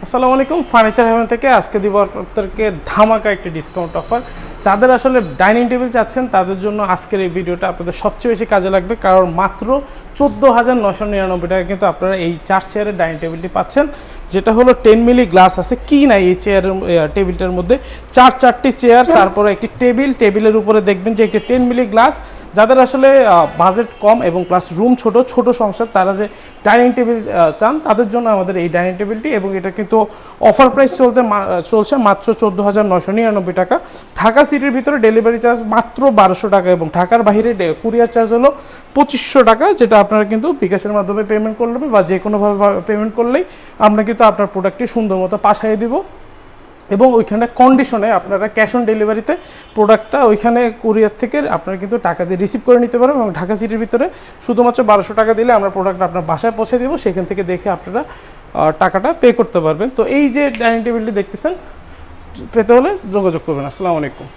আসসালামু আলাইকুম, furniture haven থেকে আজকে দিব আপনাদেরকে ধামাকা একটি ডিসকাউন্ট অফার। যাদের আসলে ডাইনিং টেবিল চাচ্ছেন তাদের জন্য আজকের এই ভিডিওটা আপনাদের সবচেয়ে বেশি কাজে লাগবে, কারণ মাত্র 14,999 টাকা কিন্তু আপনারা এই 4 চেয়ারের ডাইনিং টেবিলটি পাচ্ছেন, যেটা হলো 10 মিলি গ্লাস আছে। কি নাই এই চেয়ারের টেবিলটার মধ্যে, চারটি চেয়ার, তারপরে একটি টেবিলের উপরে দেখবেন যে একটি 10 মিলি গ্লাস। যাদের আসলে বাজেট কম এবং প্লাস রুম ছোট সংসার, তারা যে ডাইনিং টেবিল চান তাদের জন্য আমাদের এই ডাইনিং টেবিলটি, এবং এটা কিন্তু অফার প্রাইস চলছে মাত্র 14,999 টাকা। ঢাকা সিটির ভিতরে ডেলিভারি চার্জ মাত্র 1200 টাকা, এবং ঢাকার বাইরে কুরিয়ার চার্জ হলো 2500 টাকা, যেটা আপনারা কিন্তু বিকাশের মাধ্যমে পেমেন্ট করলে বা যে কোনোভাবে পেমেন্ট করলেই আমরা কিন্তু আপনার প্রোডাক্টটি সুন্দর মতো পাঠিয়ে দিব। এবং ওইখানে কন্ডিশনে আপনারা ক্যাশ অন ডেলিভারিতে প্রোডাক্টটা ওইখানে কুরিয়ার থেকে আপনারা কিন্তু টাকা দিয়ে রিসিভ করে নিতে পারবেন, এবং ঢাকা সিটির ভিতরে শুধুমাত্র 1200 টাকা দিলে আমরা প্রোডাক্ট আপনার বাসায় পৌঁছে দেবো, সেখান থেকে দেখে আপনারা টাকাটা পে করতে পারবেন। তো এই যে ডাইনিং টেবিলটি দেখতেছেন, পেতে হলে যোগাযোগ করবেন। আসসালামু আলাইকুম।